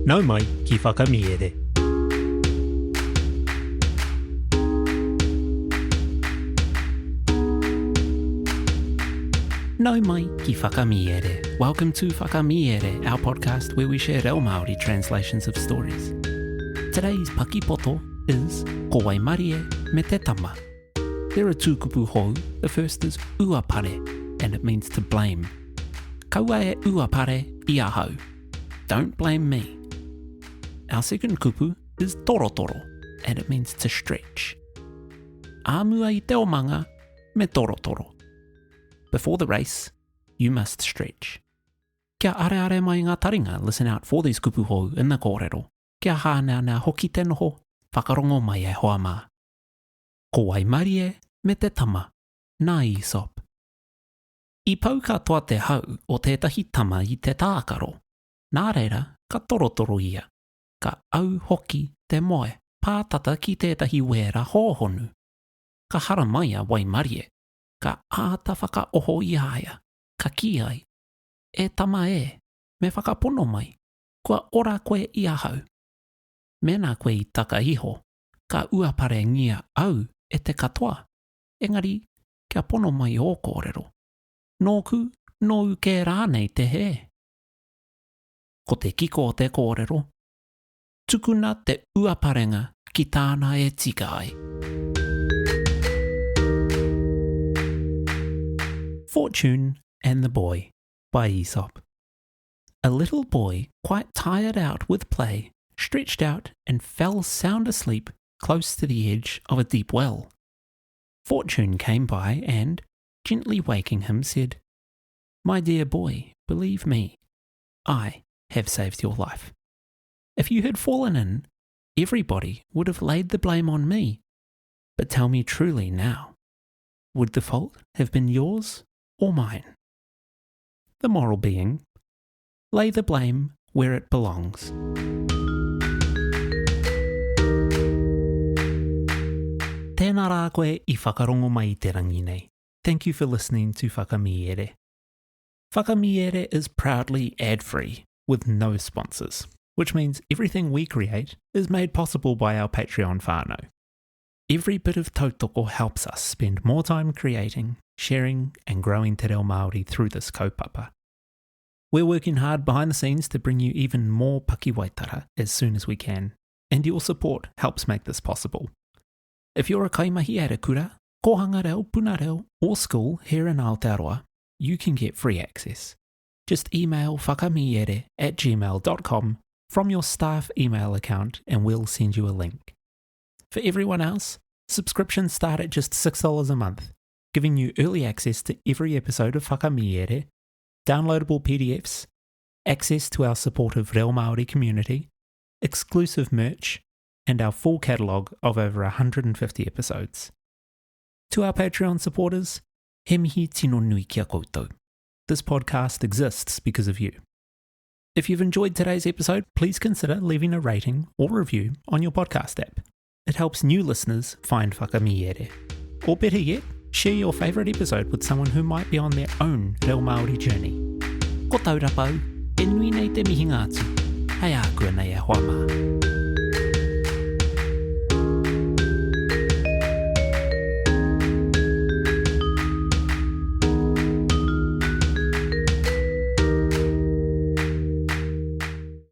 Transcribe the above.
Nau mai ki whakamiere. Nau mai ki whakamiere. Welcome to Whakamiere, our podcast where we share reo Māori translations of stories. Today's Paki Poto is Ko Waimarie me te Tama. There are two kupu hou. The first is uapare, and it means to blame. Kaua e uapare I ahau. Don't blame me. Our second kupu is torotoro, and it means to stretch. Āmua I te omanga me torotoro. Before the race, you must stretch. Kia are mai ngā taringa, listen out for these kupu hou in the kōrero. Kia hānea nā hoki te noho, whakarongo mai e hoa mā. Ko Waimarie me te Tama, nā Aesop. I pau katoa te hau o tētahi tama I te tākaro. Nā reira, ka torotoro ia. Ka au hoki te moe, pātata ki tētahi wera hōhonu. Ka hara mai a Waimarie. Ka āta whakaoho I haia. Ka ki ai. E tama e, me whakapono mai. Kua ora koe I ahau. Mena koe I taka iho. Ka uapare ngia au e te katoa. Engari, kia pono mai o kōrero. Nōku, nōu ke rānei te he. Ko te kiko o te kōrero. Tukuna te uaparenga ki tāna e tika ai. Fortune and the Boy by Aesop. A little boy, quite tired out with play, stretched out and fell sound asleep close to the edge of a deep well. Fortune came by and, gently waking him, said, "My dear boy, believe me, I have saved your life. If you had fallen in, everybody would have laid the blame on me. But tell me truly now, would the fault have been yours or mine?" The moral being, lay the blame where it belongs. Tēnā rā koe I whakarongo mai I te rangi nei. Thank you for listening to Whakamiere. Whakamiere is proudly ad-free, with no sponsors, which means everything we create is made possible by our Patreon whānau. Every bit of tautoko helps us spend more time creating, sharing and growing te reo Māori through this kaupapa. We're working hard behind the scenes to bring you even more Paki waitara as soon as we can, and your support helps make this possible. If you're a kaimahi at a kura, kohanga reo, puna reo, or school here in Aotearoa, you can get free access. Just email whakamiere@gmail.com from your staff email account and we'll send you a link. For everyone else, subscriptions start at just $6 a month, giving you early access to every episode of Whakamiere, downloadable PDFs, access to our supportive Reo Māori community, exclusive merch, and our full catalogue of over 150 episodes. To our Patreon supporters, he mihi tino nui kia koutou. This podcast exists because of you. If you've enjoyed today's episode, please consider leaving a rating or review on your podcast app. It helps new listeners find Whakamiere. Or better yet, share your favourite episode with someone who might be on their own Reo Māori journey. Ko Taurapa, e nui nei te mihi ngātu. Hei ākua nei e hoa mā.